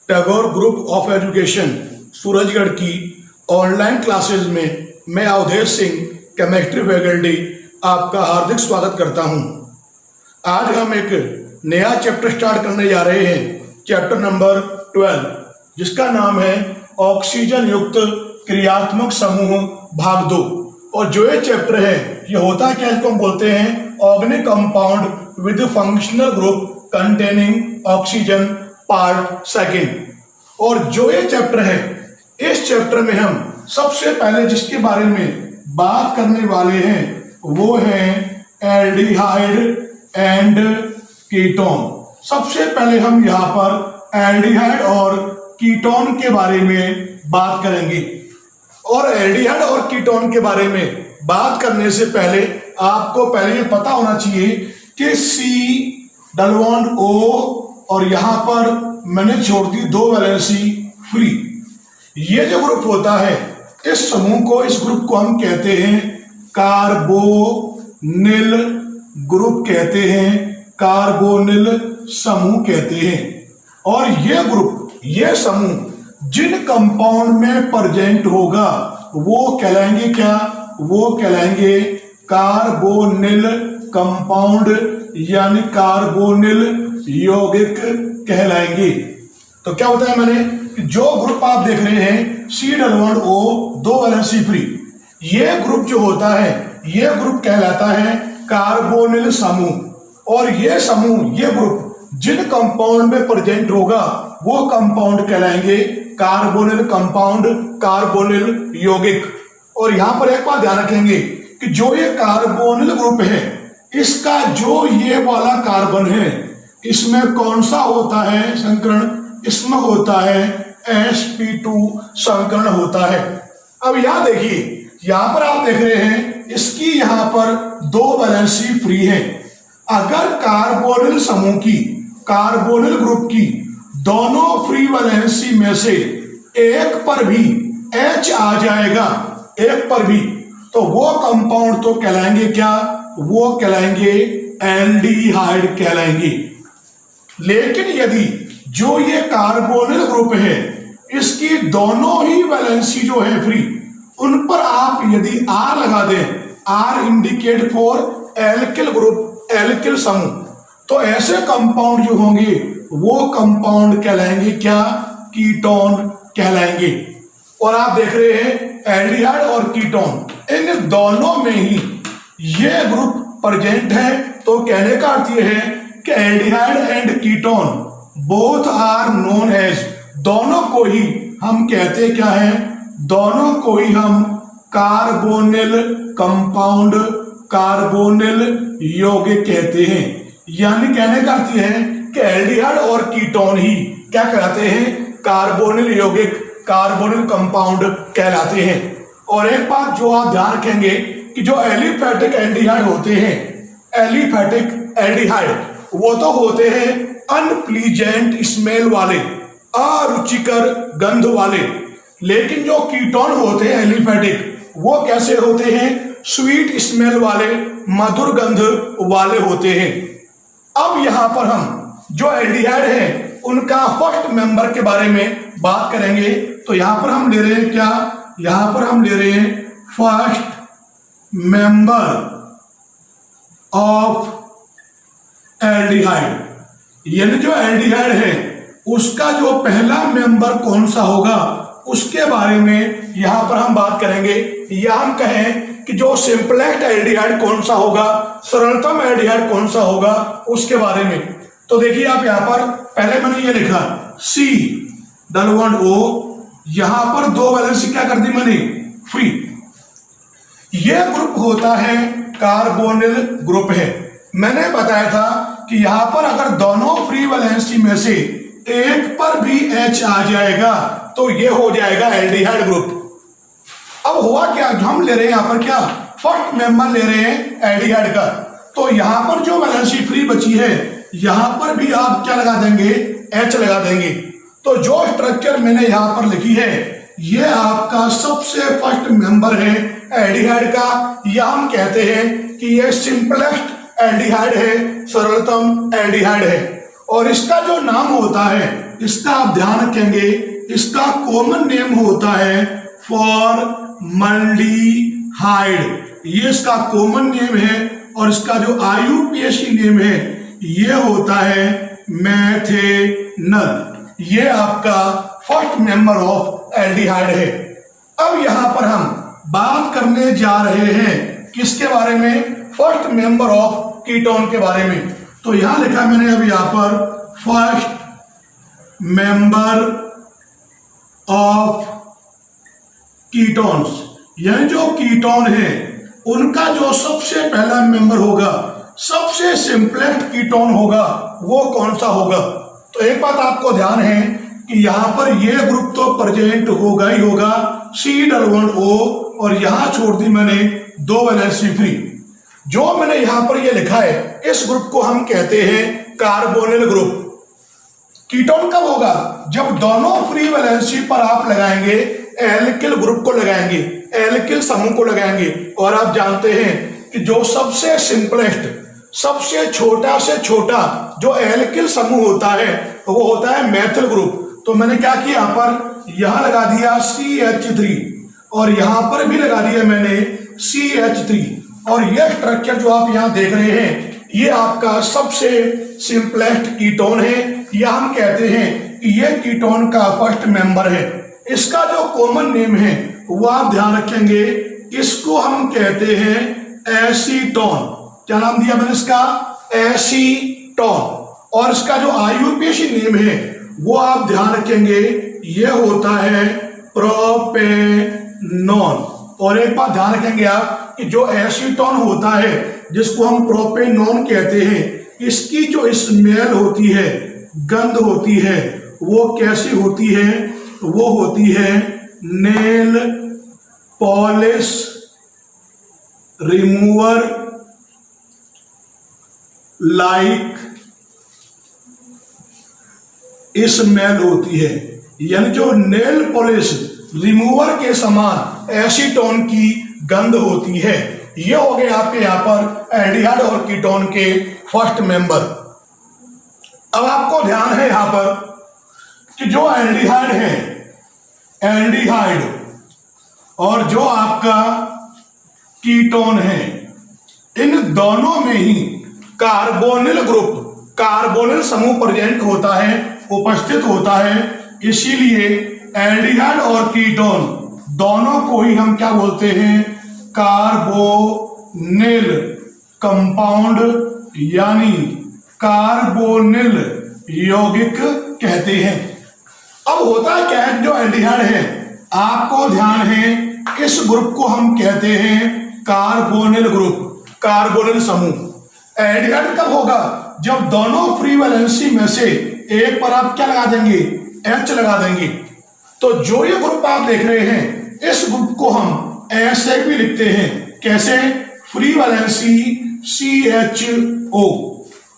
Tagore group of education Surajgarh की online classes में मैं अवधेश सिंह केमिस्ट्री फैकल्टी आपका हार्दिक स्वागत करता हूं। आज हम एक नया चैप्टर स्टार्ट करने जा रहे हैं, चैप्टर नंबर 12, जिसका नाम है ऑक्सीजन युक्त क्रियात्मक समूह भाग 2। और जो ये चैप्टर है ये होता है क्या, इसको हम बोलते हैं organic compound with functional group containing oxygen part second. और जो ये चैप्टर है, इस चैप्टर में हम सबसे पहले जिसके बारे में बात करने वाले हैं वो है एल्डिहाइड एंड कीटोन। सबसे पहले हम यहाँ पर एल्डिहाइड और कीटोन के बारे में बात करेंगे। और एल्डिहाइड और कीटोन के बारे में बात करने से पहले आपको पहले ये पता होना चाहिए कि C डबल बॉन्ड O और यहां पर मैंने छोड़ दी 2 वैलेंसी फ्री। ये जो ग्रुप होता है, इस समूह को, इस ग्रुप को हम कहते हैं कार्बोनिल ग्रुप कहते हैं, कार्बोनिल समूह कहते हैं। और ये ग्रुप, ये समूह जिन कंपाउंड में प्रेजेंट होगा वो कहलाएंगे क्या, वो कहलाएंगे कार्बोनिल कंपाउंड, यानी कार्बोनिल यौगिक कहलाएंगे। तो क्या होता है, मैंने जो ग्रुप आप देख रहे हैं C double bond O 2 valency free, ये ग्रुप जो होता है ये ग्रुप कहलाता है कार्बोनिल समूह। और ये समूह, ये ग्रुप जिन कंपाउंड में प्रेजेंट होगा वो कंपाउंड कहलाएंगे कार्बोनिल कंपाउंड, कार्बोनिल यौगिक। और यहां पर एक बात ध्यान रखेंगे कि जो ये कार्बोनिल ग्रुप है, इसका जो ये वाला कार्बन है, इसमें कौन सा होता है संकरण, इसमें होता है sp2 संकरण होता है। अब यहां देखिए, यहां पर आप देख रहे हैं इसकी यहां पर 2 वैलेंसी फ्री है। अगर कार्बोनिल समूह की, कार्बोनिल ग्रुप की दोनों फ्री वैलेंसी में से एक पर भी H आ जाएगा, एक पर भी, तो वो कंपाउंड तो कहलाएंगे क्या, वो कहलाएंगे एल्डिहाइड कहलाएंगे। लेकिन यदि जो ये कार्बोनिल ग्रुप है इसकी दोनों ही वैलेंसी जो है फ्री, उन पर आप यदि R लगा दें, R indicate for alkyl group, alkyl समूह, तो ऐसे कंपाउंड जो होंगे वो कंपाउंड कहलाएंगे क्या, कीटोन कहलाएंगे। और आप देख रहे हैं एल्डिहाइड और कीटोन, इन दोनों में ही ये ग्रुप प्रेजेंट है। तो कहने का अर्थ ये है कि aldehyde and ketone both are known as, दोनों को ही हम कहते क्या है, दोनों को ही हम कार्बोनिल कंपाउंड, कार्बोनिल यौगिक कहते हैं। यानी कहने का अर्थ यह है कि एल्डिहाइड और कीटोन ही क्या कहलाते हैं, कार्बोनिल यौगिक, कार्बोनिल कंपाउंड कहलाते हैं। और एक बात जो आप ध्यान रखेंगे कि जो एलिफेटिक एल्डिहाइड होते हैं, एलिफेटिक एल्डिहाइड वो तो होते हैं अनप्लीजेंट स्मेल वाले, अरुचिकर गंध वाले। लेकिन जो कीटोन होते हैं एलिफेटिक, वो कैसे होते हैं, स्वीट स्मेल वाले, मधुर गंध वाले होते हैं। अब यहां पर हम जो एल्डिहाइड है उनका फर्स्ट मेंबर के बारे में बात करेंगे। तो यहां पर हम ले रहे हैं क्या, यहां पर हम ले रहे हैं फर्स्ट मेंबर ऑफ एल्डिहाइड। यानी जो एल्डिहाइड है उसका जो पहला मेंबर कौन सा होगा उसके बारे में यहां पर हम बात करेंगे। या हम कहें कि जो सिंपलेस्ट एल्डिहाइड कौन सा होगा, सरलतम एल्डिहाइड कौन सा होगा, उसके बारे में। तो देखिए आप यहां पर पहले मैंने ये लिखा C डबल बॉन्ड O, यहां पर 2 वैलेंसी क्या कर दी मैंने, फ्री। ये ग्रुप होता है कार्बोनिल ग्रुप है। मैंने बताया था कि यहां पर अगर दोनों फ्री वैलेंसी में से एक पर भी H आ जाएगा तो ये हो जाएगा एल्डिहाइड ग्रुप। अब हुआ क्या, हम ले रहे हैं यहां पर क्या, फर्स्ट मेंबर ले रहे हैं एल्डिहाइड का। तो यहां पर जो वैलेंसी फ्री बची है यहां पर भी आप क्या लगा देंगे, H लगा देंगे। तो जो स्ट्रक्चर मैंने यहां पर लिखी है ये आपका सबसे फर्स्ट मेंबर है एल्डिहाइड का। या हम कहते हैं कि ये सिंपलेस्ट एल्डिहाइड है, सरलतम एल्डिहाइड है। और इसका जो नाम होता है, इसका आप ध्यान रखेंगे, इसका कॉमन नेम होता है फॉर्मल्डिहाइड। ये इसका कॉमन नेम है और इसका जो IUPAC नेम है ये होता है मेथेनल। ये आपका फर्स्ट मेंबर ऑफ एल्डिहाइड है। अब यहां पर हम बात करने जा रहे हैं किसके बारे में? फर्स्ट मेंबर ऑफ कीटोन के बारे में। तो यहां लिखा मैंने अब यहां पर फर्स्ट मेंबर ऑफ कीटोन्स, यानी जो कीटोन है उनका जो सबसे पहला मेंबर होगा, सबसे सिंपलेस्ट कीटोन होगा, वो कौन सा होगा? तो एक बात आपको ध्यान है कि यहां पर ये ग्रुप तो प्रेजेंट होगा ही होगा, C+O, और यहां छोड़ दी मैंने 2 वैलेंसी फ्री। जो मैंने यहां पर ये लिखा है, इस ग्रुप को हम कहते हैं कार्बोनिल ग्रुप। कीटोन कब होगा? जब दोनों फ्री वैलेंसी पर आप लगाएंगे, एल्किल ग्रुप को लगाएंगे, एल्किल समूह को लगाएंगे। और आप जानते हैं कि जो सबसे सिंपलेस्ट, सबसे छोटा से छोटा जो एल्किल समूह होता है वो होता है मेथिल ग्रुप। तो मैंने क्या किया, यहां पर यहां लगा दिया CH3 और यहां पर भी लगा दिया मैंने CH3। और यह स्ट्रक्चर जो आप यहां देख रहे हैं ये आपका सबसे सिंपलेस्ट कीटोन है। यह हम कहते हैं कि यह कीटोन का फर्स्ट मेंबर है। इसका जो कॉमन नेम है वो आप ध्यान रखेंगे, इसको हम कहते हैं एसीटोन। क्या नाम दिया मैंने इसका? एसीटोन। और इसका जो IUPAC नेम है वो आप ध्यान रखेंगे, ये होता है प्रोपेनॉन। और एक बात ध्यान रखेंगे आप कि जो एसीटोन होता है, जिसको हम प्रोपेनॉन कहते हैं, इसकी जो स्मेल होती है, गंध होती है, वो कैसी होती है? वो होती है nail polish remover like smell होती है। यानी जो नेल पॉलिश रिमूवर के समान एसीटोन की गंध होती है। ये हो गए आपके यहां पर एल्डिहाइड और कीटोन के फर्स्ट मेंबर। अब आपको ध्यान है यहां पर कि जो एल्डिहाइड है, एल्डिहाइड और जो आपका कीटोन है, इन दोनों में ही कार्बोनिल ग्रुप, कार्बोनिल समूह प्रेजेंट होता है, उपस्थित होता है। इसीलिए एल्डिहाइड और कीटोन दोनों को ही हम क्या बोलते हैं? कार्बोनिल कंपाउंड यानी कार्बोनिल यौगिक कहते हैं। अब होता क्या है, जो एल्डिहाइड है, आपको ध्यान है, इस ग्रुप को हम कहते हैं कार्बोनिल ग्रुप, कार्बोनिल समूह। एल्डिहाइड कब होगा? जब दोनों फ्री वैलेंसी में से एक पर आप क्या लगा देंगे? H लगा देंगे। तो जो ये ग्रुप आप देख रहे हैं, इस ग्रुप को हम ऐसे भी लिखते हैं, कैसे? Free valency CHO।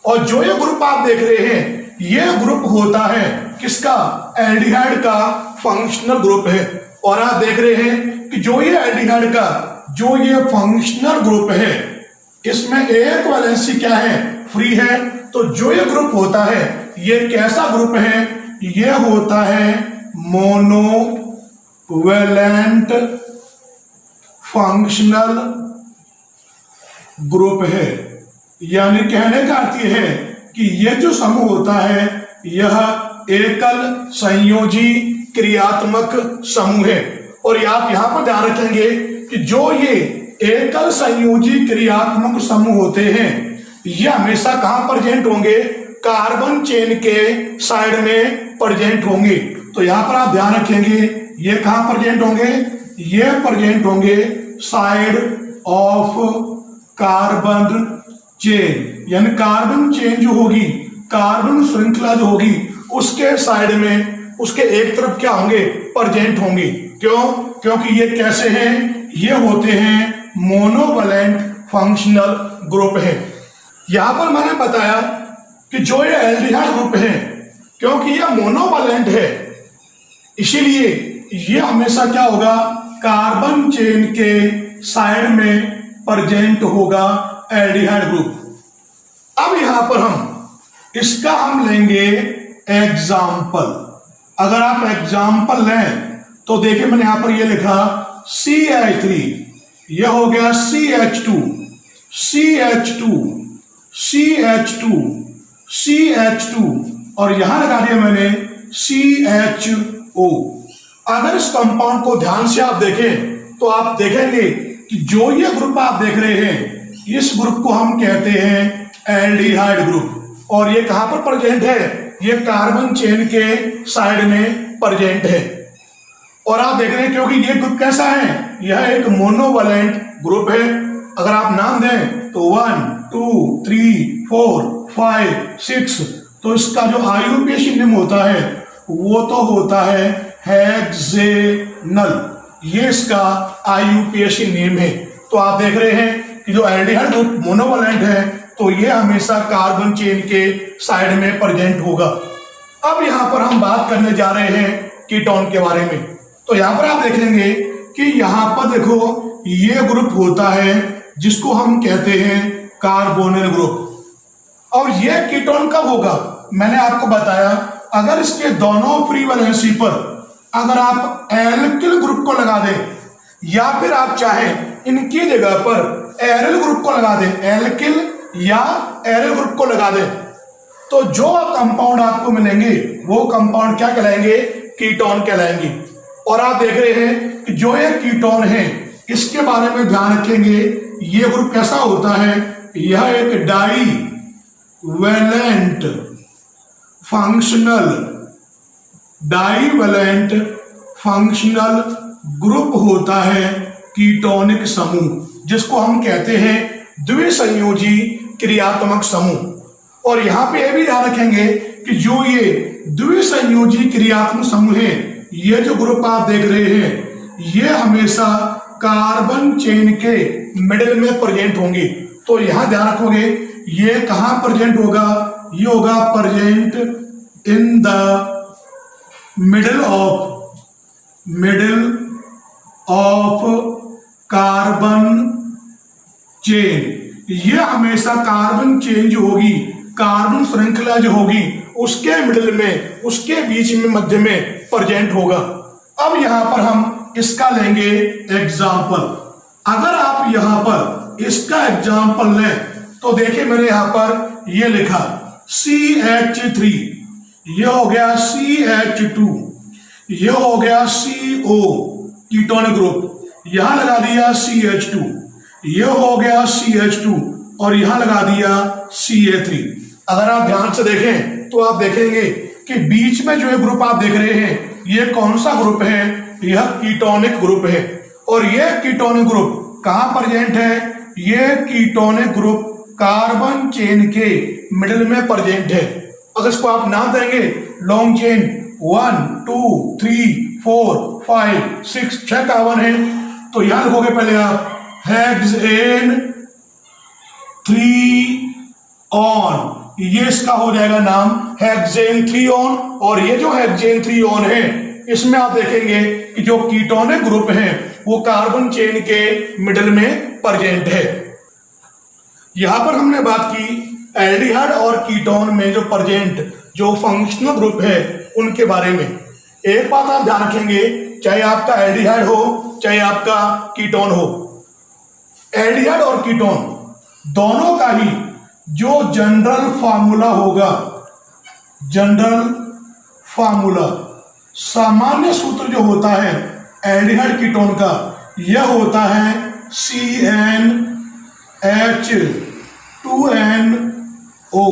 और जो ये ग्रुप आप देख रहे हैं, ये ग्रुप होता है किसका? एल्डिहाइड का फंक्शनल ग्रुप है। और आप देख रहे हैं कि जो ये एल्डिहाइड का जो ये फंक्शनल ग्रुप है, इसमें एक वैलेंसी क्या है? फ्री है। तो जो ये ग्रुप होता है, ये कैसा ग्रुप है? ये होता है मोनोवैलेंट फंक्शनल ग्रुप है। यानी कहने का अर्थ यह है कि ये जो समूह होता है, यह एकल संयोजी क्रियात्मक समूह है। और आप यहां पर ध्यान रखेंगे कि जो ये एकल संयोजी क्रियात्मक समूह होते हैं, ये हमेशा कहां प्रेजेंट होंगे? कार्बन चेन के साइड में प्रेजेंट होंगे। तो यहां पर आप ध्यान रखेंगे, ये कहां प्रेजेंट होंगे? ये प्रेजेंट होंगे साइड ऑफ कार्बन चेन। यानी कार्बन चेन जो होगी, कार्बन श्रृंखला जो होगी, उसके साइड में, उसके एक तरफ क्या होंगे? प्रेजेंट होंगे। क्यों? क्योंकि ये कैसे हैं? ये होते हैं मोनोवैलेंट फंक्शनल ग्रुप है। यहां पर मैंने बताया कि जो ये एल्डिहाइड ग्रुप है, क्योंकि ये मोनोवैलेंट है, इसीलिए ये हमेशा क्या होगा? कार्बन चेन के साइड में प्रेजेंट होगा एल्डिहाइड ग्रुप। अब यहां पर हम इसका हम लेंगे एग्जाम्पल। अगर आप एग्जाम्पल लें तो देखिए मैंने यहां पर ये लिखा CH3, यह हो गया CH2, CH2, CH2, CH2 और यहां लगा दिया मैंने CHO। अगर इस कंपाउंड को ध्यान से आप देखें तो आप देखेंगे कि जो ये ग्रुप आप देख रहे हैं इस ग्रुप को हम कहते हैं एल्डिहाइड ग्रुप। और ये कहां पर प्रेजेंट है? ये कार्बन चेन के साइड में प्रेजेंट है। और आप देख रहे हैं क्योंकि ये ग्रुप कैसा है, यह एक मोनोवैलेंट ग्रुप है। अगर आप नाम दें तो 1 2 3 4 5 6, तो इसका जो IUPAC नेम होता है वो तो होता है हेक्सेनल। ये इसका IUPAC नेम है। तो आप देख रहे हैं कि जो एल्डिहाइड ग्रुप मोनोवैलेंट है तो ये हमेशा कार्बन चेन के साइड में प्रेजेंट होगा। अब यहां पर हम बात करने जा रहे हैं कीटोन के बारे में। तो यहां पर आप देखेंगे कि यहां पर देखो ये ग्रुप होता है जिसको हम कहते हैं कार्बोनिल ग्रुप। और ये कीटोन कब होगा? मैंने आपको बताया अगर इसके दोनों फ्री वैलेंसी पर अगर आप एल्किल ग्रुप को लगा दें या फिर आप चाहें इनकी जगह पर एरिल ग्रुप को लगा दें, एल्किल या एरिल ग्रुप को लगा दें, तो जो कंपाउंड आपको मिलेंगे वो कंपाउंड क्या कहलाएंगे? कीटोन कहलाएंगे। और आप देख रहे हैं कि जो ये कीटोन है इसके बारे में ध्यान रखेंगे, ये ग्रुप कैसा होता है? यह एक डाई वैलेंट फंक्शनल ग्रुप होता है कीटोनिक समूह, जिसको हम कहते हैं द्विसंयोजी क्रियात्मक समूह। और यहां पे यह भी ध्यान रखेंगे कि जो ये द्विसंयोजी क्रियात्मक समूह है, ये जो ग्रुप आप देख रहे हैं ये हमेशा कार्बन चेन के मिडिल में प्रेजेंट होंगे। तो यहां ध्यान रखोगे ये कहां प्रेजेंट होगा? ये होगा present in the middle of carbon chain. ये हमेशा कार्बन चेन जो होगी, कार्बन श्रृंखला जो होगी उसके मिडिल में, उसके बीच में, मध्य में प्रेजेंट होगा। अब यहां पर हम इसका लेंगे एग्जाम्पल। अगर आप यहां पर इसका एग्जाम्पल लें तो देखिए मैंने यहां पर ये लिखा CH3, ये हो गया CH2, ये हो गया CO कीटोनिक ग्रुप, यहां लगा दिया CH2, ये हो गया CH2 और यहां लगा दिया Ca3। अगर आप ध्यान से देखें तो आप देखेंगे कि बीच में जो ये ग्रुप आप देख रहे हैं ये कौन सा ग्रुप है? यह कीटोनिक ग्रुप है। और ये कीटोनिक ग्रुप कहां प्रेजेंट है? ये कीटोनिक ग्रुप कार्बन चेन के मिडिल में प्रेजेंट है। अगर इसको आप नाम देंगे लॉन्ग चेन 1 2 3 4 5 6, 6 कार्बन है, तो यहां लिखोगे पहले आप हेक्सेन 3 ये इसका हो जाएगा नाम हेक्सेन 3 और ये जो हेक्सेन 3 है इसमें आप देखेंगे कि जो कीटोनिक ग्रुप है वो कार्बन चेन के मिडिल में प्रेजेंट है। यहां पर हमने बात की एल्डिहाइड और कीटोन में जो प्रेजेंट जो फंक्शनल ग्रुप है उनके बारे में। एक बात आप ध्यान रखेंगे, चाहे आपका एल्डिहाइड हो चाहे आपका कीटोन हो, एल्डिहाइड और कीटोन दोनों का ही जो जनरल फार्मूला होगा, जनरल फार्मूला सामान्य सूत्र जो होता है एल्डिहाइड कीटोन का, यह होता है CnH2nO।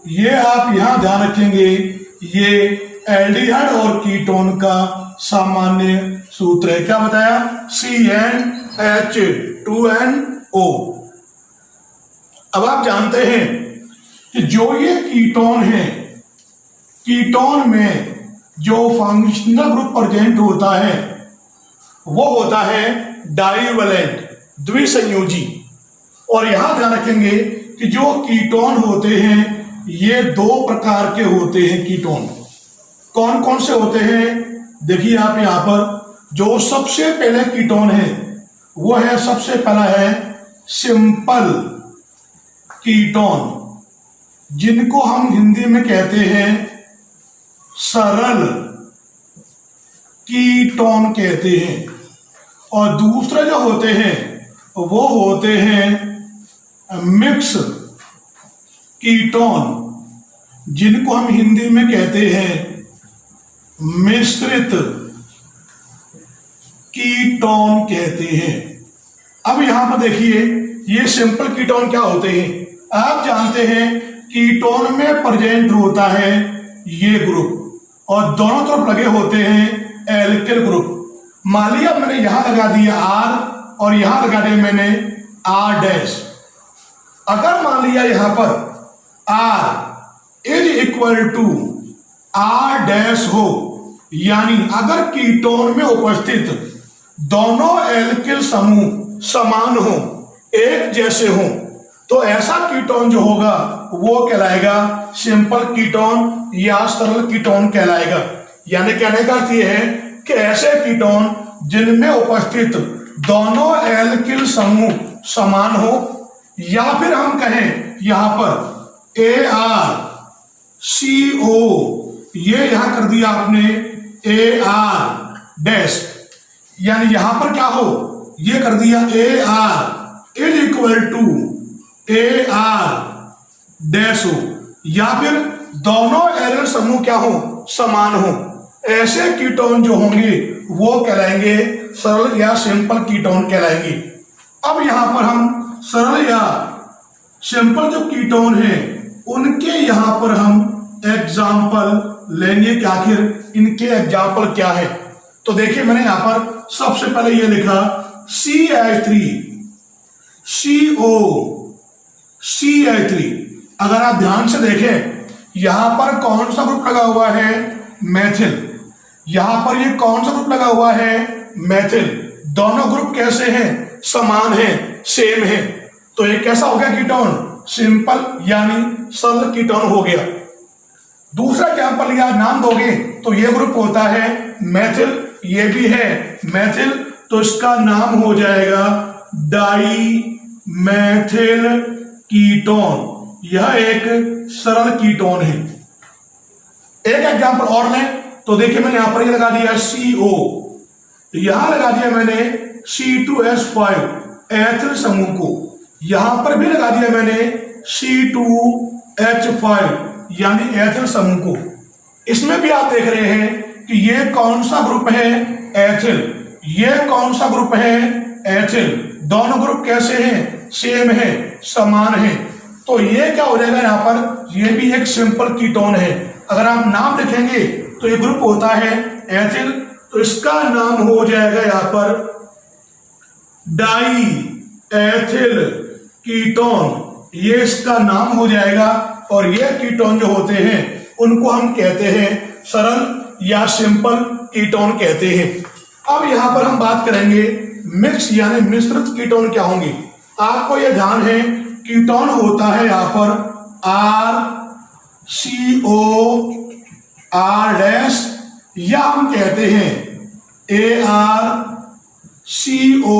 ये आप यहां ध्यान रखेंगे, ये एल्डिहाइड और कीटोन का सामान्य सूत्र है। क्या बताया? CnH2nO। अब आप जानते हैं कि जो ये कीटोन है, कीटोन में जो फंक्शनल ग्रुप प्रेजेंट होता है वो होता है डाइवैलेंट, द्विसंयोजी। और यहां ध्यान रखेंगे कि जो कीटोन होते हैं ये 2 प्रकार के होते हैं। कीटोन कौन कौन से होते हैं? देखिए आप यहां पर जो सबसे पहले कीटोन है वो है, सबसे पहला है सिंपल कीटोन। जिनको हम हिंदी में कहते हैं सरल कीटोन कहते हैं, और दूसरे जो होते हैं वो होते हैं मिक्स कीटोन, जिनको हम हिंदी में कहते हैं मिश्रित कीटोन कहते हैं। अब यहां पर देखिए ये सिंपल कीटोन क्या होते हैं। आप जानते हैं कीटोन में प्रेजेंट होता है ये ग्रुप और दोनों तरफ लगे होते हैं एल्किल ग्रुप। मान लिया मैंने यहां लगा दिया R और यहां लगा दिया मैंने R डैश। अगर मान लिया यहां पर R is equal to R dash हो, यानी अगर कीटोन में उपस्थित दोनों एल्किल समूह समान हो, एक जैसे हो, तो ऐसा कीटोन जो होगा वो कहलाएगा सिंपल कीटोन या सरल कीटोन कहलाएगा। यानी कहने का अर्थ यह है कि ऐसे कीटोन जिनमें उपस्थित दोनों एल्किल समूह समान हो, या फिर हम कहें यहां पर ArCO, ये यहां कर दिया आपने AR डैश, यानी यहां पर क्या हो, ये कर दिया AR is equal to AR dash हो, या फिर दोनों एल्किल समूह क्या हो, समान हो। ऐसे कीटोन जो होंगे वो कहलाएंगे सरल या सिंपल कीटोन कहलाएंगे। अब यहां पर हम सरल या सिंपल जो कीटोन हैं उनके यहां पर हम एग्जाम्पल लेंगे कि आखिर इनके एग्जाम्पल क्या है। तो देखिए मैंने यहां पर सबसे पहले ये लिखा CH3 CO CH3। अगर आप ध्यान से देखें यहां पर कौन सा ग्रुप लगा हुआ है, मैथिल। यहां पर ये कौन सा ग्रुप लगा हुआ है, मैथिल। दोनों ग्रुप कैसे हैं, समान हैं, सेम है। तो ये कैसा हो गया कीटोन, सिंपल यानी सरल कीटोन हो गया। दूसरा एग्जाम्पल या नाम दोगे तो ये ग्रुप होता है मैथिल, ये भी है मैथिल, तो इसका नाम हो जाएगा डाई मैथिल कीटोन। यह एक सरल कीटोन है। एक एग्जाम्पल और लें तो देखिए मैंने यहां पर ये लगा दिया CO, यहां लगा दिया मैंने C2H5 एथिल समूह को, यहां पर भी लगा दिया मैंने C2H5 यानी एथिल समूह को। इसमें भी आप देख रहे हैं कि ये कौन सा ग्रुप है, एथिल। ये कौन सा ग्रुप है, एथिल। दोनों ग्रुप कैसे हैं, सेम है, समान है। तो ये क्या हो जाएगा यहां पर, ये भी एक सिंपल कीटोन है। अगर आप नाम लिखेंगे तो ये ग्रुप होता है एथिल, तो इसका नाम हो जाएगा यहां पर डाई एथिल कीटोन, ये इसका नाम हो जाएगा। और ये कीटोन जो होते हैं उनको हम कहते हैं सरल या सिंपल कीटोन कहते हैं। अब यहां पर हम बात करेंगे मिक्स यानी मिश्रित कीटोन क्या होंगे। आपको यह ध्यान है कीटोन होता है यहां पर RCO R डैश, या हम कहते हैं ArCO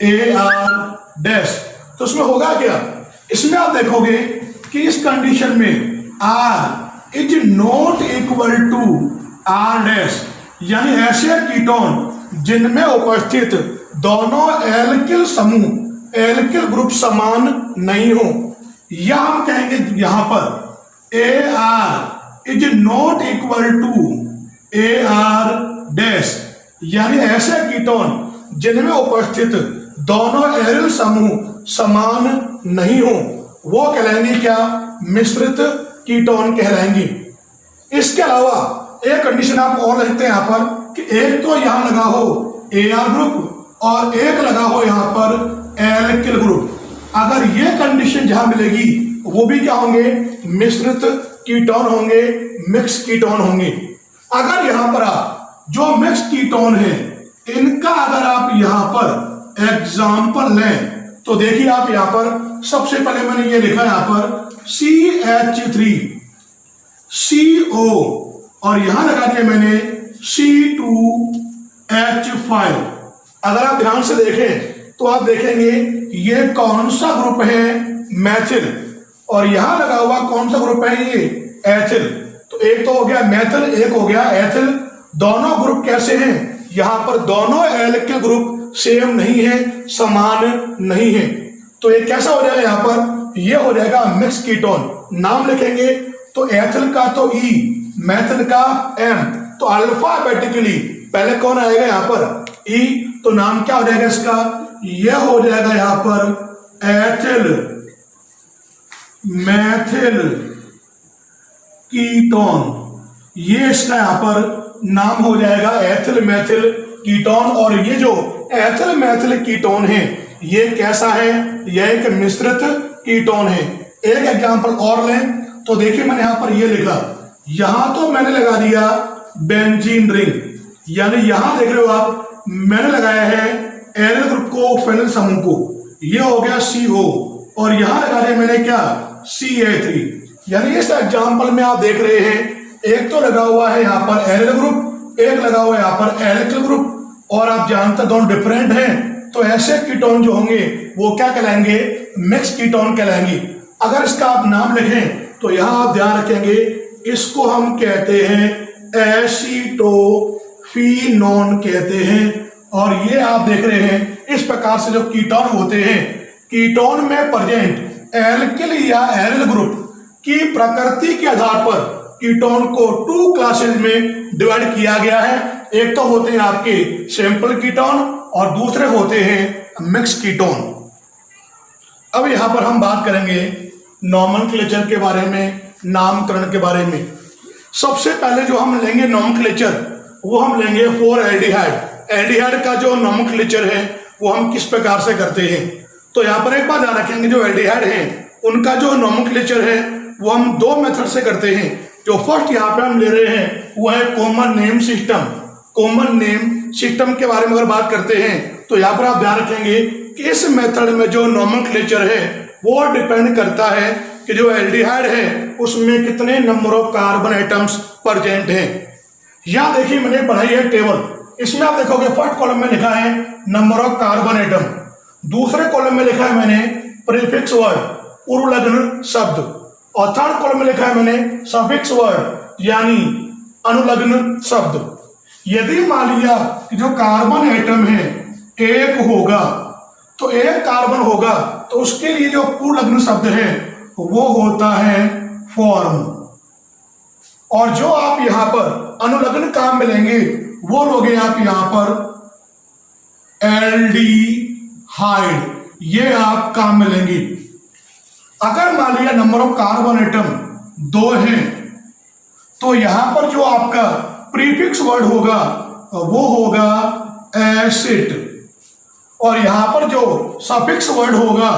AR डैश। तो इसमें होगा क्या, इसमें आप देखोगे कि इस कंडीशन में R is not equal to R dash, यानी ऐसे कीटोन जिनमें उपस्थित दोनों एल्किल समूह एल्किल ग्रुप समान नहीं हो, या हम कहेंगे यहां पर AR is not equal to AR dash, यानी ऐसे कीटोन जिनमें उपस्थित दोनों एल्किल समूह समान नहीं हो, वो कहलाएंगे क्या, मिश्रित कीटोन कहलाएंगे। इसके अलावा एक कंडीशन आप और लिखते हैं यहां पर कि एक तो यहां लगा हो AR ग्रुप और एक लगा हो यहां पर एल्किल ग्रुप। अगर ये कंडीशन जहां मिलेगी वो भी क्या होंगे, मिश्रित कीटोन होंगे, मिक्स कीटोन होंगे। अगर यहां पर आप जो मिक्स कीटोन है इनका अगर आप यहां पर एग्जाम्पल लें तो देखिए आप यहां पर सबसे पहले मैंने ये लिखा यहां पर CH3 CO और यहां लगा दिया मैंने C2H5। अगर आप ध्यान से देखें तो आप देखेंगे ये कौन सा ग्रुप है, मैथिल। और यहां लगा हुआ कौन सा ग्रुप है ये, एथिल। तो एक तो हो गया मेथिल, एक हो गया एथिल। दोनों ग्रुप कैसे हैं, यहां पर दोनों एल्किल ग्रुप सेम नहीं है, समान नहीं है। तो ये कैसा हो जाएगा, यहां पर ये हो जाएगा मिक्स कीटोन। नाम लिखेंगे तो एथिल का तो ई, मेथिल का एम, तो अल्फाबेटिकली पहले कौन आएगा यहां पर, ई। तो नाम क्या हो जाएगा इसका, यह हो जाएगा यहां पर एथिल मेथिल कीटोन। ये इसका यहां पर नाम हो जाएगा एथिल मेथिल कीटोन। और ये जो एथिल मेथिल कीटोन है ये कैसा है, यह एक मिश्रित कीटोन है। एक एग्जांपल और लें तो देखिए मैंने यहां पर ये लिखा, यहां तो मैंने लगा दिया बेंजीन रिंग, यानी यहां देख रहे हो आप मैंने लगाया है एरियल ग्रुप को, फेनल समूह को, ये हो गया CO। और यहां लगा दिया मैंने क्या, CA3। यानी इस एग्जांपल में आप देख रहे हैं एक तो लगा हुआ है यहां पर एरियल ग्रुप, एक लगा हुआ है यहां पर एल्किल ग्रुप, और आप जानते दोनों डिफरेंट हैं। तो ऐसे कीटोन जो होंगे वो क्या कहलाएंगे, मिक्स कीटोन कहलाएंगे। अगर इसका आप नाम लिखें तो यहां आप ध्यान रखेंगे इसको हम कहते हैं एसीटोफिनोन कहते हैं। और ये आप देख रहे हैं इस प्रकार से जो कीटोन होते हैं, कीटोन में प्रेजेंट एल्किल या एरियल ग्रुप की प्रकृति के आधार पर कीटोन को 2 क्लासेस में डिवाइड किया गया है। एक तो होते हैं आपके सिंपल कीटोन और दूसरे होते हैं मिक्स कीटोन। अब यहां पर हम बात करेंगे नोमेनक्लेचर के बारे में, नामकरण के बारे में। सबसे पहले जो हम लेंगे नोमेनक्लेचर वो हम लेंगे फॉर एल्डिहाइड। एल्डिहाइड का जो नोमेनक्लेचर है वो हम किस प्रकार से करते हैं। तो यहाँ पर एक बात ध्यान रखेंगे, जो एल्डिहाइड है उनका जो नोमेनक्लेचर है वो हम 2 मेथड से करते हैं। जो फर्स्ट यहाँ पे हम ले रहे हैं वो है common name system. Common name system के बारे में अगर बात करते हैं तो यहाँ पर आप ध्यान रखेंगे कि इस मेथड में जो नोमेनक्लेचर है वो डिपेंड करता है कि जो एल्डिहाइड है उसमें कितने number of carbon atoms present हैं। यहाँ देखिए मैंने पढ़ाई है टेबल, इसमें आप देखोगे फर्स्ट कॉलम में लिखा है नंबर ऑफ कार्बन एटम, दूसरे कॉलम में लिखा है मैंने प्रीफिक्स वर्ड, उर्लग्न शब्द, और थर्ड कॉलम में लिखा है मैंने सफिक्स वर्ड यानी अनुलग्न शब्द। यदि मान लिया कि जो कार्बन एटम है एक होगा तो एक कार्बन होगा तो उसके लिए जो पुर्लग्न शब्द है वो होता है फॉर्म। और जो आप यहां पर अनुलग्न काम मिलेंगे वो लोगे आप यहां पर एल्डिहाइड, ये आप काम मिलेंगे। अगर मान लिया नंबर ऑफ कार्बन एटम 2 हैं तो यहां पर जो आपका प्रीफिक्स वर्ड होगा वो होगा एसिड, और यहां पर जो सफिक्स वर्ड होगा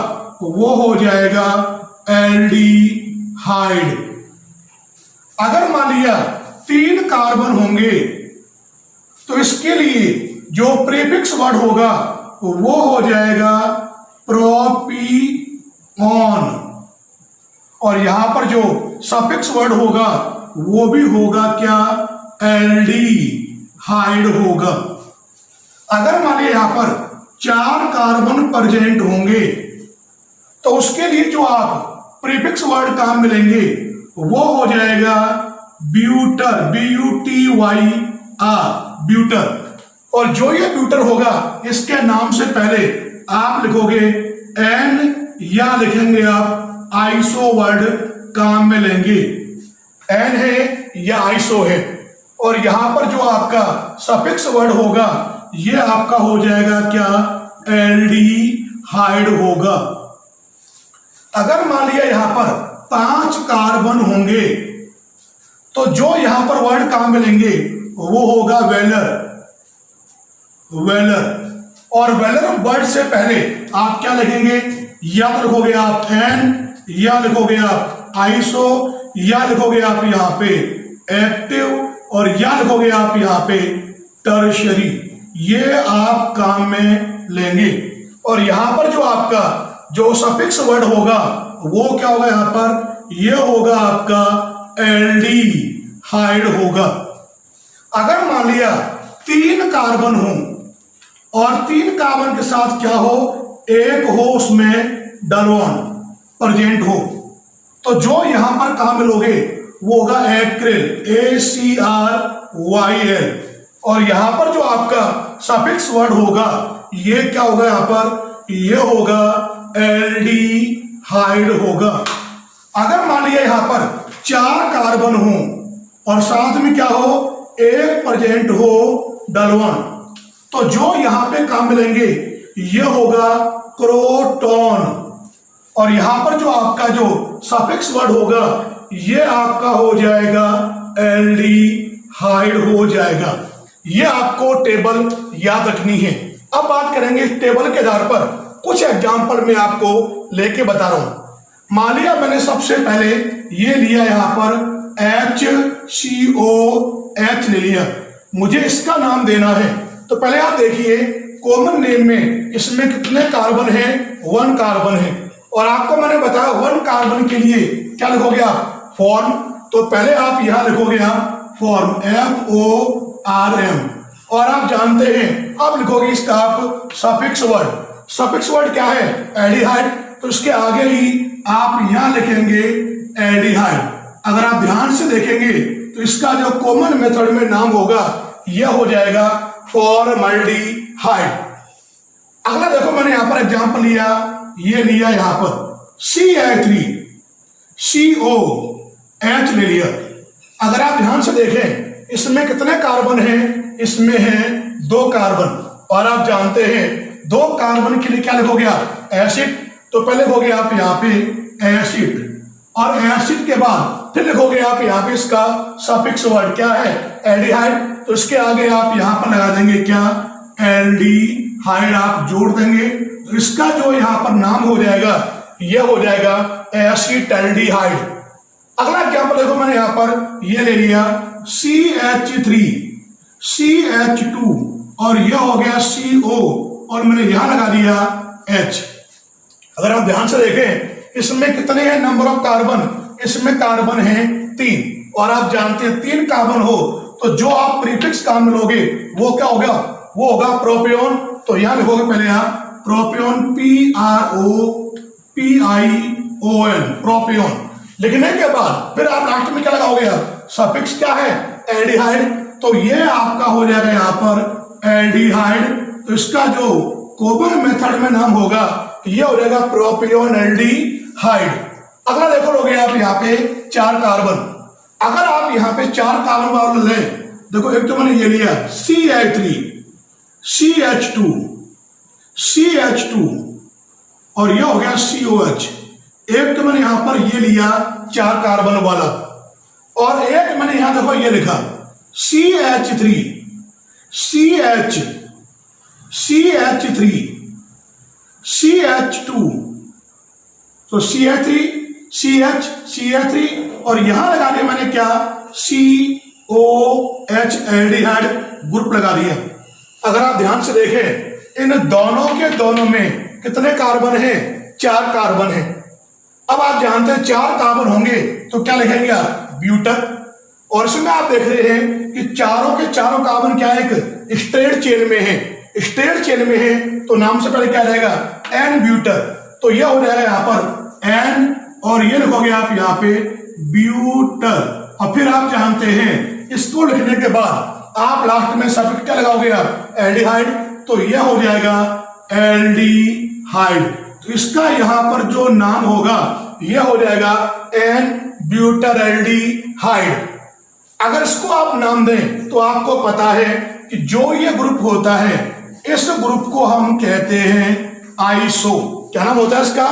वो हो जाएगा एल्डिहाइड। अगर मान लिया 3 कार्बन होंगे तो इसके लिए जो प्रीफिक्स वर्ड होगा वो हो जाएगा प्रोपीऑन, और यहां पर जो सफिक्स वर्ड होगा वो भी होगा क्या, एल्डिहाइड होगा। अगर मान लिया यहां पर 4 कार्बन प्रेजेंट होंगे तो उसके लिए जो आप प्रीफिक्स वर्ड काम मिलेंगे वो हो जाएगा ब्यूटर, BUTYR, ब्यूटर। और जो ये ब्यूटर होगा इसके नाम से पहले आप लिखोगे N या लिखेंगे आप आइसो वर्ड काम में लेंगे, N है या आइसो है। और यहां पर जो आपका सफिक्स वर्ड होगा ये आपका हो जाएगा क्या, एल्डिहाइड होगा। अगर मान लिया यहां पर 5 कार्बन होंगे तो जो यहां पर वर्ड काम मिलेंगे वो होगा वेलर, वेलर। और वेलर वर्ड से पहले आप क्या लिखेंगे, या तो लिखोगे आप N, या लिखोगे आप आइसो, या लिखोगे आप यहां पे एक्टिव, और या लिखोगे आप यहां पे टर्शरी। ये आप काम में लेंगे। और यहां पर जो आपका जो सफिक्स वर्ड होगा वो क्या होगा, यहां पर ये होगा आपका एल्डिहाइड होगा। अगर मान लिया 3 कार्बन हो और 3 कार्बन के साथ क्या हो, एक हो उसमें डलवन प्रेजेंट हो, तो जो यहां पर कहा मिलोगे वो होगा एक्रिल, ACRYL। और यहां पर जो आपका सफिक्स वर्ड होगा ये क्या होगा, यहां पर ये होगा एल्डिहाइड होगा। अगर मान लिया यहां पर 4 कार्बन हो और साथ में क्या हो, एक प्रेजेंट हो डलवन, तो जो यहां पे काम मिलेंगे ये होगा क्रोटोन। और यहां पर जो आपका जो सफिक्स वर्ड होगा ये आपका हो जाएगा एल्डिहाइड हो जाएगा। ये आपको टेबल याद रखनी है। अब बात करेंगे इस टेबल के आधार पर कुछ एग्जाम्पल मैं आपको लेके बता रहा हूं। मान लिया मैंने सबसे पहले ये लिया यहां पर HCOH ले लिया, मुझे इसका नाम देना है। तो पहले आप देखिए कॉमन नेम में इसमें कितने कार्बन है, 1 कार्बन है। और आपको मैंने बताया 1 कार्बन के लिए क्या लिखोगे आप, फॉर्म। तो पहले आप यहां लिखोगे आप फॉर्म, FORM। और आप जानते हैं अब लिखोगे इसका आप सफिक्स वर्ड। सफिक्स वर्ड क्या है, एल्डिहाइड। तो इसके आगे ही आप यहां लिखेंगे एल्डिहाइड। अगर आप ध्यान से देखेंगे तो इसका जो कॉमन मेथड में नाम होगा यह हो जाएगा फॉर्मल्डिहाइड। अगला देखो मैंने यहां पर एग्जांपल लिया, ये लिया यहां पर CH3COH ले लिया। अगर आप ध्यान से देखें इसमें कितने कार्बन हैं, इसमें हैं 2 कार्बन। और आप जानते हैं 2 कार्बन के लिए क्या लिखोगे आप, एसिड। तो पहले लिखोगे आप यहाँ पे एसिड, और एसिड के बाद फिर लिखोगे आप यहाँ पे इसका सफिक्स वर्ड क्या है, एल्डिहाइड। तो इसके आगे आप यहाँ पर लगा देंगे क्या, एल्डिहाइड आप जोड़ देंगे। तो इसका जो यहाँ पर नाम हो जाएगा यह हो जाएगा एसिटाल्डिहाइड। अगला एग्जाम्पल देखो मैंने यहाँ पर ये ले लिया CH3CH2 और यह हो गया CO और मैंने यहां लगा दिया H। अगर आप ध्यान से देखें इसमें कितने हैं नंबर ऑफ कार्बन, इसमें कार्बन है 3। और आप जानते हैं 3 कार्बन हो तो जो आप प्रीफिक्स काम मिलोगे वो क्या होगा, वो होगा प्रोपियोन। तो यहां लिखोगे पहले आप प्रोपियोन, PROPION, प्रोपियोन। लिखने के बाद फिर आप लास्ट में क्या लगाओगे, आप सफिक्स क्या है, एल्डिहाइड। तो ये आपका हो जाएगा यहाँ पर एल्डिहाइड। तो इसका जो कॉमन मेथड में नाम होगा ये हो जाएगा प्रोपियोन एल्डिहाइड। अगला देखो लोगे आप यहाँ पे 4 कार्बन। अगर आप यहाँ पे 4 कार्बन वाले लें, देखो एक तो मैंने ये लिया CH3CH2 और ये हो गया COH। एक तो मैंने यहां पर ये लिया 4 कार्बन वाला, और एक मैंने यहां देखो ये लिखा CH2 तो CH3 और यहां लगा दिया मैंने क्या, COH एल्डिहाइड ग्रुप लगा दिया। अगर आप ध्यान से देखें इन दोनों के दोनों में कितने कार्बन हैं, 4 कार्बन हैं। अब आप जानते हैं 4 कार्बन होंगे तो क्या लिखेंगे आप, ब्यूटर। और इसमें आप देख रहे हैं कि चारों के चारों कार्बन क्या है, एक स्ट्रेट चेन में है। स्ट्रेट चेन में है तो नाम से पहले क्या रहेगा, एन ब्यूटर। तो यह हो जाएगा यहाँ पर एन, और ये लिखोगे आप यहाँ पे ब्यूटर। और फिर आप जानते हैं इसको लिखने के बाद आप लास्ट में सफिक्स क्या लगाओगे आप, एल्डिहाइड। तो यह हो जाएगा एल्डिहाइड। तो इसका यहां पर जो नाम होगा यह हो जाएगा एन ब्यूटारेल्डिहाइड। अगर इसको आप नाम दें तो आपको पता है कि जो ये ग्रुप होता है इस ग्रुप को हम कहते हैं आइसो। क्या नाम होता है इसका,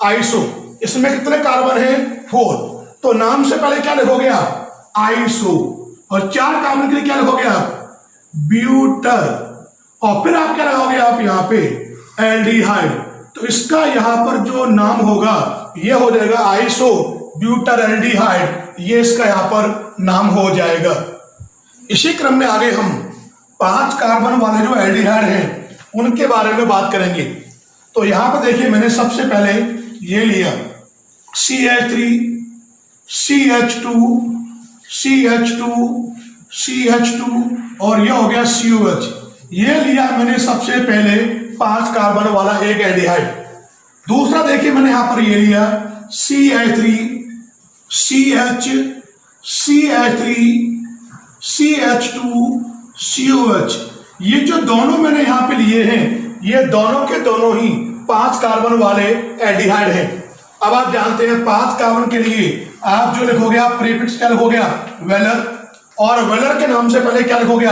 आइसो। इसमें कितने कार्बन है, 4। तो नाम से पहले क्या लिखोगे आप, आइसो। और 4 कार्बन के लिए क्या लिखोगे आप, ब्यूटर। और फिर आप क्या लगाओगे आप यहाँ पे, एल्डिहाइड। तो इसका यहां पर जो नाम होगा यह हो जाएगा आइसो ब्यूटारेल्डिहाइड। ये इसका यहां पर नाम हो जाएगा। इसी क्रम में आगे हम 5 कार्बन वाले जो एल्डिहाइड हैं उनके बारे में बात करेंगे। तो यहां पर देखिए मैंने सबसे पहले ये लिया CH3 CH2 और यह हो गया COH। ये लिया मैंने सबसे पहले 5 कार्बन वाला एक एल्डिहाइड। दूसरा देखिए मैंने यहां पर ये लिया CH3 CH, CH3, CH2, COH। ये जो दोनों मैंने यहां पे लिए हैं, ये दोनों के दोनों ही 5 कार्बन वाले एल्डिहाइड हैं। अब आप जानते हैं 5 कार्बन के लिए आप जो लिखोगे, आप प्रीफिक्स क्या लिखोगे, वेलर, और वेलर के नाम से पहले क्या लिखोगे,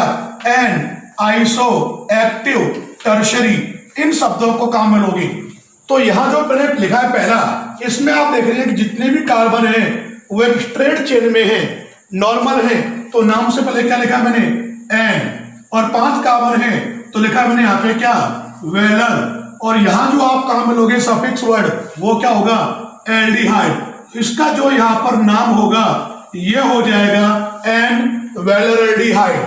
एन, आइसो, एक्टिव, टर्शरी, इन शब्दों को काम में लोगे। तो यहां जो मैंने लिखा है पहला, इसमें आप देख रहे हैं कि जितने भी कार्बन हैं वो एक स्ट्रेट चेन में हैं, नॉर्मल हैं, तो नाम से पहले क्या लिखा मैंने, एन, और 5 कार्बन हैं तो लिखा मैंने यहाँ पे क्या, वेलर, और यहां जो आप काम में लोगे सफिक्स वर्ड, वो क्या होगा, एल्डिहाइड। इसका जो यहां पर नाम होगा ये हो जाएगा एन वेलरेल्डिहाइड।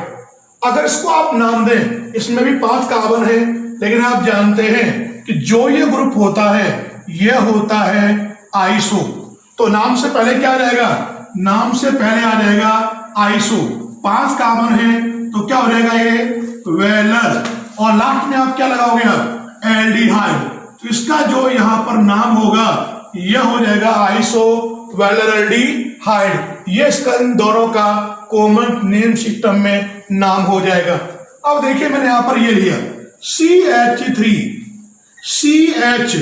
अगर इसको आप नाम दें, इसमें भी 5 कार्बन है, लेकिन आप जानते हैं कि जो ये ग्रुप होता है ये होता है आइसो। तो नाम से पहले क्या रहेगा, नाम से पहले आ जाएगा आइसो। 5 कार्बन है तो क्या हो जाएगा ये वेलर, और लास्ट में आप क्या लगाओगे, आप एल्डिहाइड। तो इसका जो यहां पर नाम होगा यह हो जाएगा आइसो वेलरेल्डिहाइड। ये इसका इन दोनों का कॉमन नेम सिस्टम में नाम हो जाएगा। अब देखिए मैंने यहां पर ये लिया CH3, CH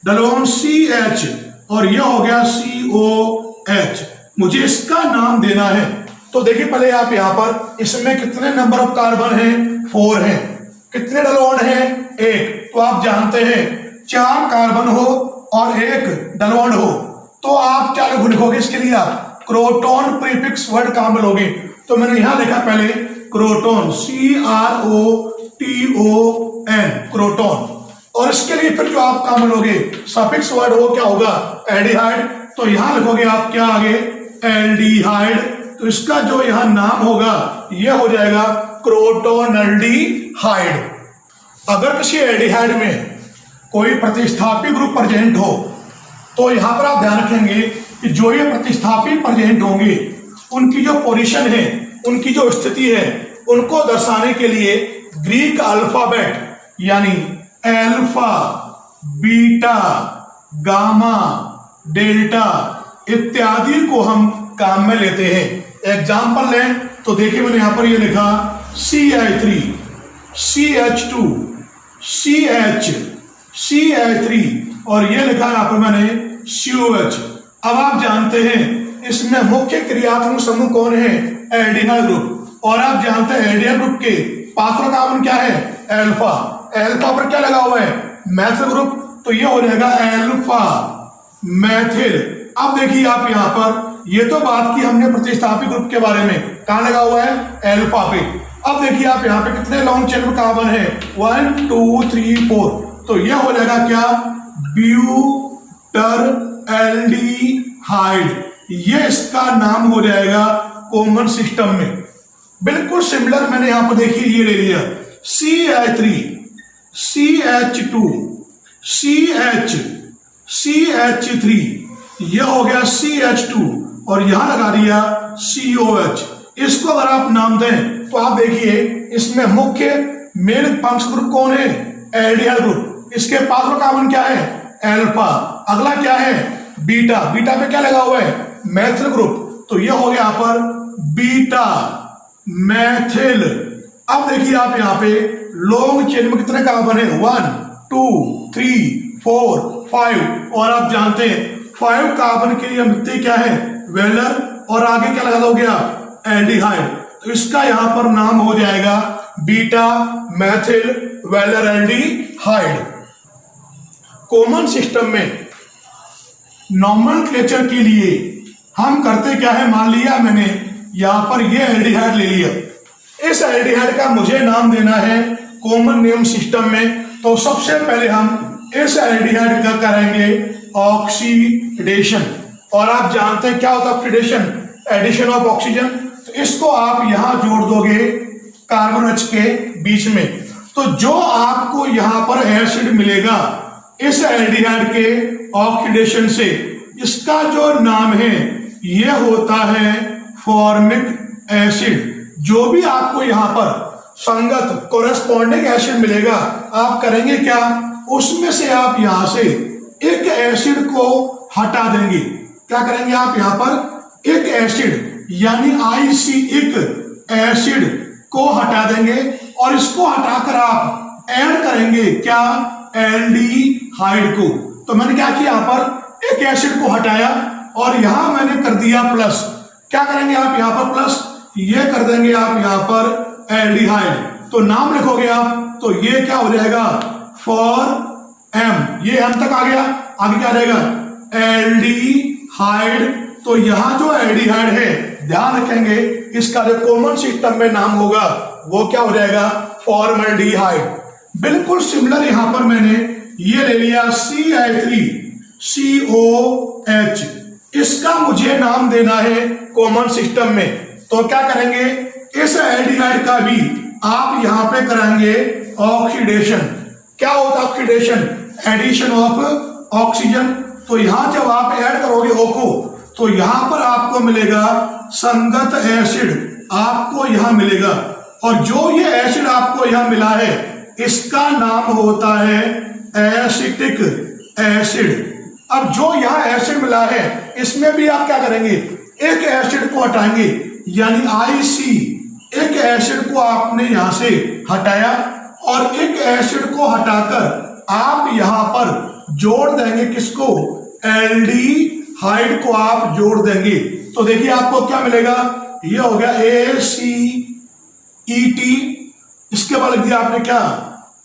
डलवान CH, और यह हो गया COH। मुझे इसका नाम देना है, तो देखिए पहले आप यहां पर इसमें कितने नंबर ऑफ कार्बन हैं, 4 हैं। कितने डलवान हैं, 1। तो आप जानते हैं 4 कार्बन हो और 1 डलवान हो तो आप क्या लिखोगे इसके लिए, आप क्रोटोन प्रीफिक्स वर्ड काम में लोगे। तो मैंने यहां लिखा पहले क्रोटोन, CROTON, क्रोटोन, और इसके लिए फिर जो आप काम में लोगे सफिक्स वर्ड वो क्या होगा, एल्डिहाइड। तो यहां लिखोगे आप क्या आगे, एल्डिहाइड। तो इसका जो यहां नाम होगा यह हो जाएगा क्रोटोनल्डिहाइड। अगर किसी एल्डिहाइड में कोई प्रतिस्थापी ग्रुप प्रेजेंट हो तो यहां पर आप ध्यान रखेंगे कि जो ये प्रतिस्थापी प्रेजेंट होंगे उनकी जो पोजीशन है, उनकी जो स्थिति है, उनको दर्शाने के लिए ग्रीक अल्फाबेट यानी अल्फा, बीटा, गामा, डेल्टा इत्यादि को हम काम में लेते हैं। एग्जाम्पल लें तो देखिए मैंने यहां पर ये लिखा CH3, CH2, CH, CH3, और ये लिखा यहां पर मैंने COH। अब आप जानते हैं इसमें मुख्य क्रियात्मक समूह कौन है, एल्डिहाइड ग्रुप, और आप जानते हैं एल्डिहाइड ग्रुप के पांचवा कार्बन क्या है, अल्फा। अल्फा पर क्या लगा हुआ है, मैथिल ग्रुप, तो ये हो जाएगा अल्फा मैथिल। अब देखिए आप यहां पर ये तो बात की हमने प्रतिस्थापी ग्रुप के बारे में, कहां लगा हुआ है, अल्फा पे। अब देखिए आप यहां पे कितने लॉन्ग चेन में कार्बन है, 1 2 3 4, तो यह हो जाएगा क्या, ब्यूटरएल्डिहाइड। ये इसका नाम हो जाएगा कॉमन सिस्टम में। बिल्कुल सिमिलर मैंने यहां पर देखिए ये ले लिया CH3, CH2, CH, CH3, यह हो गया CH2, और यहां लगा दिया COH। इसको अगर आप नाम दें तो आप देखिए इसमें मुख्य मेन फंक्शन ग्रुप कौन है, एल्डिहाइड ग्रुप। इसके पांचवा कार्बन क्या है, अल्फा। अगला क्या है, बीटा। बीटा पे क्या लगा हुआ है, मैथिल ग्रुप, तो यह हो गया यहां पर बीटा मैथिल। अब देखिए आप यहां पे लॉन्ग चेन में कितने कार्बन है, 1 2 3 4 5, और आप जानते हैं 5 कार्बन के लिए मिलते क्या है, वेलर, और आगे क्या लगा दोगे आप, एल्डिहाइड। तो इसका यहां पर नाम हो जाएगा बीटा मैथिल वेलरेल्डिहाइड। कॉमन सिस्टम में नॉमेनक्लेचर के लिए हम करते क्या है, मान लिया मैंने यहां पर ये एल्डिहाइड ले लिया, इस एल्डिहाइड का मुझे नाम देना है कॉमन नेम सिस्टम में। तो सबसे पहले हम इस एल्डिहाइड का करेंगे ऑक्सीडेशन, और आप जानते हैं क्या होता है ऑक्सीडेशन, एडिशन ऑफ ऑक्सीजन। तो इसको आप यहां जोड़ दोगे कार्बन H के बीच में, तो जो आपको यहां पर एसिड मिलेगा इस एल्डिहाइड के ऑक्सीडेशन से, इसका जो नाम है यह होता है फॉर्मिक एसिड। जो भी आपको यहां पर संगत कोरेस्पॉन्डिंग एसिड मिलेगा आप करेंगे क्या, उसमें से आप यहां से एक एसिड को हटा देंगे। क्या करेंगे आप यहाँ पर एक एसिड यानी आइसिक एसिड को हटा देंगे और इसको हटाकर आप ऐड करेंगे क्या, एल्डिहाइड को। तो मैंने क्या किया, यहाँ पर एक एसिड को हटाया और यहां मैंने कर दिया प्लस। क्या करेंगे आप यहाँ पर प्लस, ये कर देंगे आप यहाँ पर एल्डिहाइड। तो नाम लिखोगे आप तो ये क्या हो जाएगा, फॉर एम, ये एम तक आ गया, आगे क्या रहेगा, एल्डिहाइड। तो यहां जो एल्डिहाइड है ध्यान रखेंगे इसका जो कॉमन सिस्टम में नाम होगा वो क्या हो जाएगा, फॉर्मल्डिहाइड। बिल्कुल सिमिलर यहां पर मैंने ये ले लिया CH3COH, इसका मुझे नाम देना है कॉमन सिस्टम में। तो क्या करेंगे, इस एल्डिहाइड का भी आप यहां पे कराएंगे ऑक्सीडेशन। क्या होता है ऑक्सीडेशन, एडिशन ऑफ ऑक्सीजन। तो यहां जब आप ऐड करोगे O को तो यहां पर आपको मिलेगा संगत एसिड, आपको यहां मिलेगा। और जो ये एसिड आपको यहां मिला है इसका नाम होता है एसिटिक एसिड। अब जो यहां एसिड मिला है इसमें भी आप क्या करेंगे, एक एसिड को हटाएंगे यानी IC, एक एसिड को आपने यहां से हटाया और एक एसिड को हटाकर आप यहां पर जोड़ देंगे किसको, एल्डिहाइड को आप जोड़ देंगे। तो देखिए आपको क्या मिलेगा, ये हो गया ACET, इसके बाद लिख दिया आपने क्या,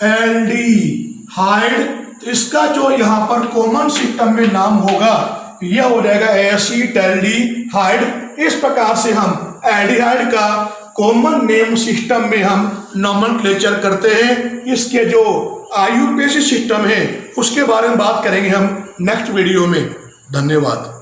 एल्डिहाइड। तो इसका जो यहां पर कॉमन सिस्टम में नाम होगा यह हो जाएगा एसिटैल्डिहाइड। इस प्रकार से हम एल्डिहाइड का कॉमन नेम सिस्टम में हम नोमेनक्लेचर करते हैं। इसके जो IUPAC सिस्टम है उसके बारे में बात करेंगे हम नेक्स्ट वीडियो में। धन्यवाद।